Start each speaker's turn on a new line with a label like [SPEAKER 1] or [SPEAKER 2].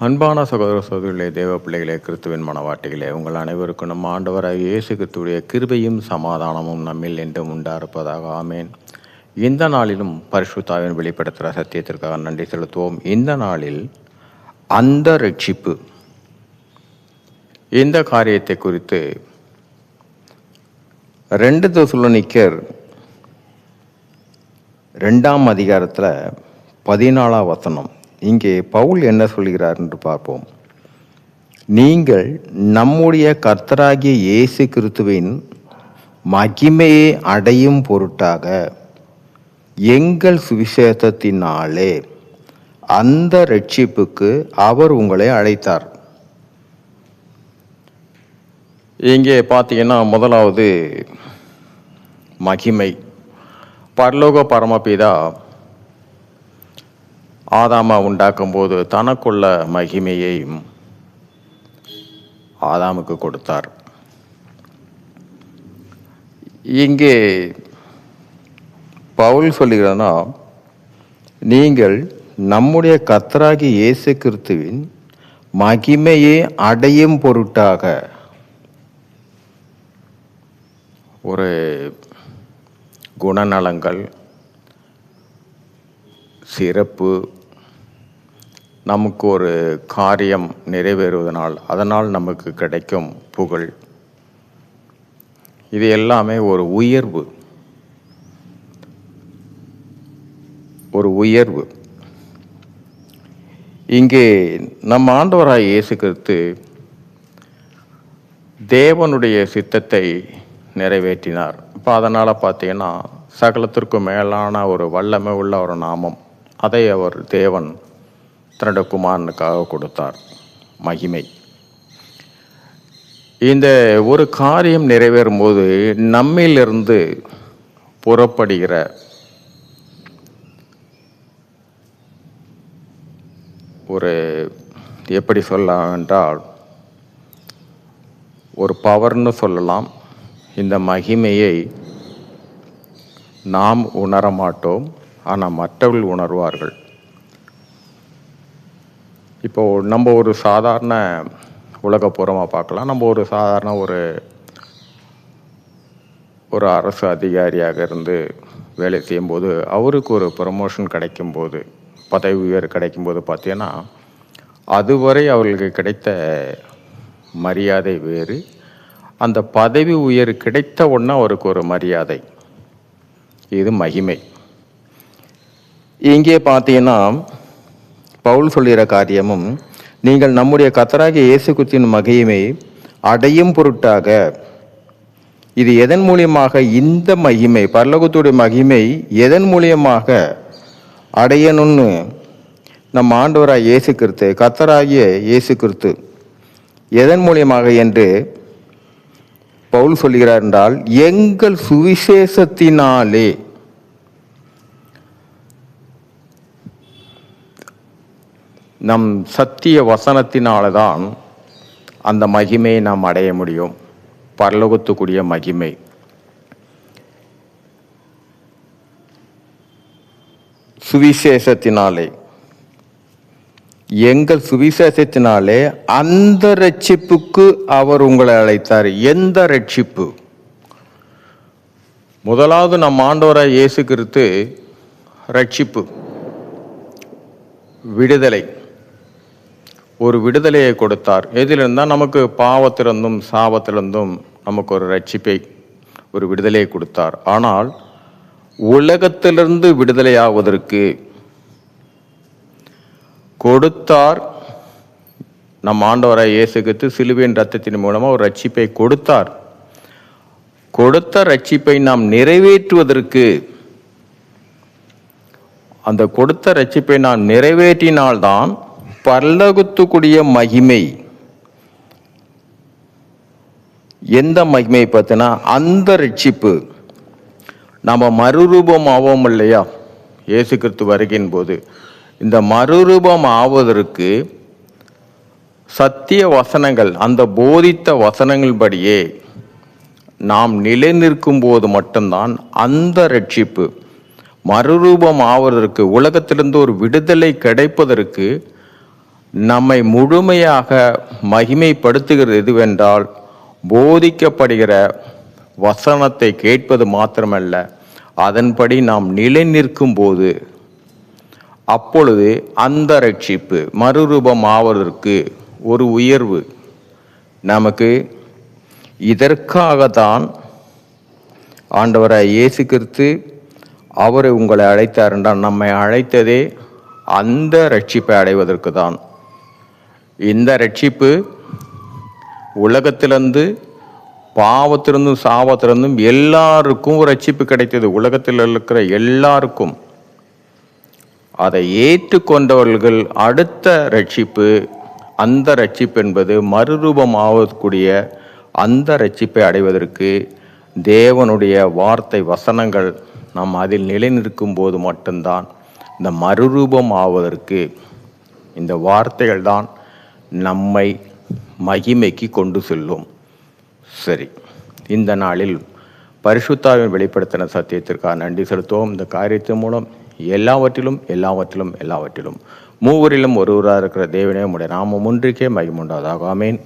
[SPEAKER 1] அன்பான சகோதர சகோதரிகளே, தேவ பிள்ளைகளே, கிறிஸ்துவின் மனவாட்டிகளே, உங்கள் அனைவருக்கும் நம் ஆண்டவராகிய இயேசு கிறிஸ்துவுடைய கிருபையும் சமாதானமும் நம்மில் என்றும் உண்டாயிருப்பதாக. ஆமேன். இந்த நாளிலும் பரிசுத்தாவின் வெளிப்படுத்துகிற சத்தியத்திற்காக நன்றி செலுத்துவோம். இந்த நாளில் அந்த ரட்சிப்பு, இந்த காரியத்தை குறித்து 2 தெசலோனிக்கர் 2ஆம் அதிகாரத்தில் 14ஆம் வசனம். இங்கே பவுல் என்ன சொல்கிறார் என்று பார்ப்போம். நீங்கள் நம்முடைய கர்த்தராகிய இயேசு கிறிஸ்துவின் மகிமையை அடையும் பொருட்டாக எங்கள் சுவிசேஷத்தினாலே அந்த ரட்சிப்புக்கு அவர் உங்களை அழைத்தார். இங்கே பார்த்தீங்கன்னா, முதலாவது மகிமை. பரலோக பரமபிதா ஆதாமை உண்டாக்கும் போது தனக்குள்ள மகிமையையும் ஆதாமுக்கு கொடுத்தார். இங்கே பவுல் சொல்லுகிறதுனா, நீங்கள் நம்முடைய கர்த்தராகிய இயேசு கிறிஸ்துவின் மகிமையை அடையும் பொருட்டாக ஒரு குணநலங்கள், சிறப்பு, நமக்கு ஒரு காரியம் நிறைவேறுவதனால் அதனால் நமக்கு கிடைக்கும் புகழ், இது எல்லாமே ஒரு உயர்வு. இங்கே நம் ஆண்டவராய் இயேசு கிறிஸ்து தேவனுடைய சித்தத்தை நிறைவேற்றினார். இப்போ அதனால் பார்த்தீங்கன்னா, சகலத்திற்கும் மேலான ஒரு வல்லமை உள்ள ஒரு நாமம், அதை அவர் தேவன் தன்னுடைய குமாரனுக்காக கொடுத்தார். மகிமை. இந்த ஒரு காரியம் நிறைவேறும் போது நம்மிலிருந்து புறப்படுகிற ஒரு, எப்படி சொல்லலாம் என்றால், ஒரு பவர்னு சொல்லலாம். இந்த மகிமையை நாம் உணர மாட்டோம், ஆனால் மற்றவர்கள் உணர்வார்கள். இப்போது நம்ம ஒரு சாதாரண உலகப்புறமாக பார்க்கலாம். நம்ம ஒரு சாதாரண ஒரு அரசு அதிகாரியாக இருந்து வேலை செய்யும்போது, அவருக்கு ஒரு ப்ரமோஷன் கிடைக்கும்போது, பதவி உயர் கிடைக்கும்போது பார்த்தீங்கன்னா, அதுவரை அவர்களுக்கு கிடைத்த மரியாதை வேறு. அந்த பதவி உயர் கிடைத்த உடனே அவருக்கு ஒரு மரியாதை, இது மகிமை. இங்கே பார்த்தீங்கன்னா, பவுல் சொல்கிற காரியமும், நீங்கள் நம்முடைய கர்த்தராகிய இயேசு கிறிஸ்துவின் மகிமை அடையும் பொருட்டாக, இது எதன் மூலியமாக, இந்த மகிமை, பரலோகத்துடைய மகிமை எதன் மூலியமாக அடையணும்னு நம் ஆண்டவராய் இயேசு கிறிஸ்து, கர்த்தராகிய இயேசு கிறிஸ்து எதன் மூலியமாக என்று பவுல் சொல்கிறார் என்றால், எங்கள் சுவிசேஷத்தினாலே. நம் சத்திய வசனத்தினால்தான் அந்த மகிமையை நாம் அடைய முடியும். பரலோகத்துக்குரிய மகிமை. சுவிசேஷத்தினாலே, எங்கள் சுவிசேஷத்தினாலே அந்த ரட்சிப்புக்கு அவர் உங்களை அழைத்தார். எந்த ரட்சிப்பு? முதலாவது நம் ஆண்டவராய் இயேசு கிறிஸ்து ரட்சிப்பு, விடுதலை, ஒரு விடுதலையை கொடுத்தார். எதிலிருந்தால் நமக்கு பாவத்திலிருந்தும் சாபத்திலிருந்தும் நமக்கு ஒரு ரட்சிப்பை, ஒரு விடுதலையை கொடுத்தார். ஆனால் உலகத்திலிருந்து விடுதலையாவதற்கு கொடுத்தார். நம் ஆண்டவராய் இயேசு கிறிஸ்து சிலுவையின் இரத்தத்தின் மூலமாக ஒரு ரட்சிப்பை கொடுத்தார். கொடுத்த ரட்சிப்பை நாம் நிறைவேற்றுவதற்கு, அந்த கொடுத்த ரட்சிப்பை நாம் நிறைவேற்றினால்தான் பரலோகத்துக்குரிய மகிமை. எந்த மகிமை பார்த்தீங்கன்னா, அந்த ரட்சிப்பு. நம்ம மறுரூபம் ஆவோம் இல்லையா இயேசு கிறிஸ்து வருகின்ற போது, இந்த மறுரூபம் ஆவதற்கு சத்திய வசனங்கள், அந்த போதித்த வசனங்கள் படியே நாம் நிலை நிற்கும் போது மட்டும்தான் அந்த ரட்சிப்பு, மறுரூபம் ஆவதற்கு, உலகத்திலிருந்து ஒரு விடுதலை கிடைப்பதற்கு நம்மை முழுமையாக மகிமைப்படுத்துகிறது எதுவென்றால், போதிக்கப்படுகிற வசனத்தை கேட்பது மாத்திரமல்ல, அதன்படி நாம் நிலை நிற்கும் போது, அப்பொழுது அந்த ரட்சிப்பு மறுரூபம் ஆவதற்கு ஒரு உயர்வு நமக்கு. இதற்காகத்தான் ஆண்டவராய் இயேசு கிறிஸ்து அவரை உங்களை அழைத்தார் என்றால், நம்மை அழைத்ததே அந்த ரட்சிப்பை அடைவதற்கு தான். இந்த ரட்சிப்பு உலகத்திலிருந்து, பாவத்திலிருந்தும் சாபத்திலிருந்தும் எல்லாருக்கும் ஒரு ரட்சிப்பு கிடைத்தது. உலகத்தில் இருக்கிற எல்லாருக்கும். அதை ஏற்றுக்கொண்டவர்கள் அடுத்த ரட்சிப்பு, அந்த ரட்சிப்பு என்பது மறுரூபம் ஆகக்கூடிய அந்த ரட்சிப்பை அடைவதற்கு தேவனுடைய வார்த்தை வசனங்கள் நாம் அதில் நிலை நிற்கும் போது மட்டும்தான் இந்த மறுரூபம் ஆவதற்கு இந்த வார்த்தைகள் தான் நம்மை மகிமைக்கு கொண்டு செல்லும். சரி, இந்த நாளில் பரிசுத்தாவின் வெளிப்படுத்தின சத்தியத்திற்காக நன்றி செலுத்துவோம். இந்த காரியத்தின் மூலம் எல்லாவற்றிலும் மூவரிலும் ஒருவராக இருக்கிற தேவனே உம்முடைய நாமம் ஒன்றுக்கே மகிமை உண்டாவதாக. ஆமென்.